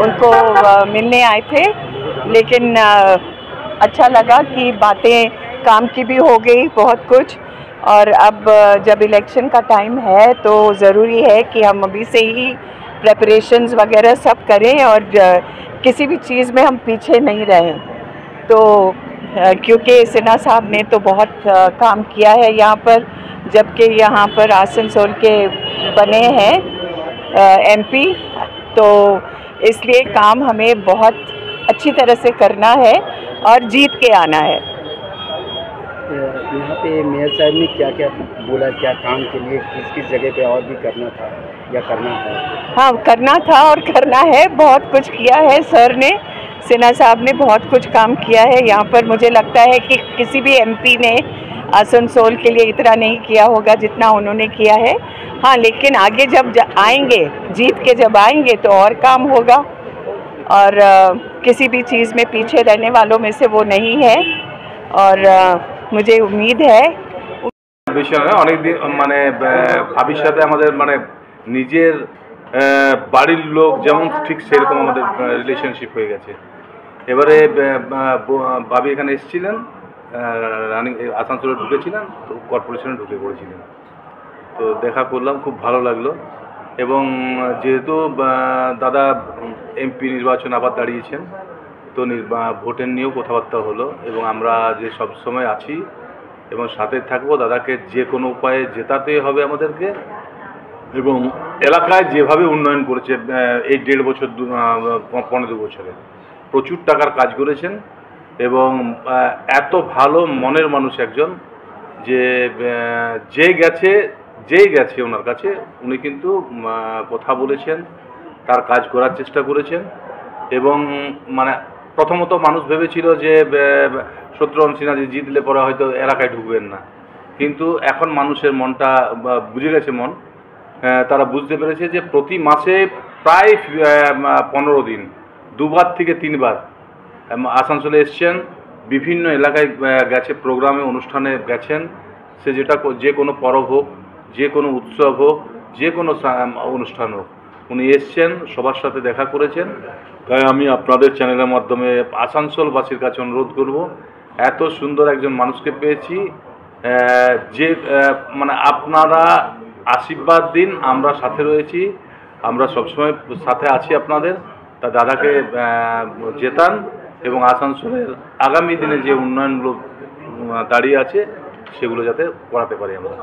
उनको मिलने आए थे, लेकिन अच्छा लगा कि बातें काम की भी हो गई बहुत कुछ। और अब जब इलेक्शन का टाइम है तो ज़रूरी है कि हम अभी से ही प्रेपरेशंस वगैरह सब करें और किसी भी चीज़ में हम पीछे नहीं रहें। तो क्योंकि सिन्हा साहब ने तो बहुत काम किया है यहाँ पर, जबकि यहाँ पर आसनसोल के बने हैं एमपी, तो इसलिए काम हमें बहुत अच्छी तरह से करना है और जीत के आना है। यहाँ पे मेयर साहब ने क्या क्या बोला, क्या काम के लिए किस किस जगह पे और भी करना था या करना है? हाँ, करना था और करना है, बहुत कुछ किया है सर ने, सिन्हा साहब ने बहुत कुछ काम किया है यहाँ पर। मुझे लगता है कि किसी भी एमपी ने आसनसोल के लिए इतना नहीं किया होगा जितना उन्होंने किया है। हाँ, लेकिन आगे जब आएंगे, जीत के जब आएंगे तो और काम होगा, और किसी भी चीज़ में पीछे रहने वालों में से वो नहीं है, और मुझे उम्मीद है বিষয় অনেক দিন মানে ভাবির সাথে আমাদের মানে নিজের বাড়ির লোক যেমন ঠিক সেরকম আমাদের রিলেশনশিপ হয়ে গেছে। এবারে ভাবি এখানে এসেছিলেন, রানিং আসানসোলে ঢুকেছিলেন, তো কর্পোরেশনে ঢুকে পড়েছিলেন, তো দেখা করলাম, খুব ভালো লাগলো। এবং যেহেতু দাদা এমপি নির্বাচন আবার দাঁড়িয়েছেন, তো ভোটের নিয়েও কথাবার্তা হলো, এবং আমরা যে সবসময় আছি এবং সাথে থাকবো। দাদাকে যে কোনো উপায়ে জেতাতে হবে আমাদেরকে, এবং এলাকায় যেভাবে উন্নয়ন করেছে এই 1.5 বছর 15 বছরে প্রচুর টাকার কাজ করেছেন, এবং এত ভালো মনের মানুষ একজন যে যেই গেছে ওনার কাছে উনি কিন্তু কথা বলেছেন, তার কাজ করার চেষ্টা করেছেন। এবং মানে প্রথমত মানুষ ভেবেছিল যে শত্রুঘ্ন সিনহা যে জিতলে পরে হয়তো এলাকায় ঢুকবেন না, কিন্তু এখন মানুষের মনটা বুঝে গেছে, তারা বুঝতে পেরেছে যে প্রতি মাসে প্রায় 15 দিন 2বার থেকে 3বার আসানসোলে এসছেন, বিভিন্ন এলাকায় গেছে, প্রোগ্রামে অনুষ্ঠানে গেছেন। সে যে কোনো পরব হোক, যে কোনো উৎসব হোক, যে কোনো অনুষ্ঠান হোক, উনি এসছেন, সবার সাথে দেখা করেছেন। তাই আমি আপনাদের চ্যানেলের মাধ্যমে আসানসোলবাসীর কাছে অনুরোধ করব, এত সুন্দর একজন মানুষকে পেয়েছি, যে মানে আপনারা আশীর্বাদ দিন, আমরা সাথে রয়েছি, আমরা সবসময় সাথে আছি আপনাদের। তা দাদাকে জেতান, এবং আসানসোলের আগামী দিনে যে উন্নয়নগুলো দাঁড়িয়ে আছে সেগুলো যাতে করাতে পারি আমরা।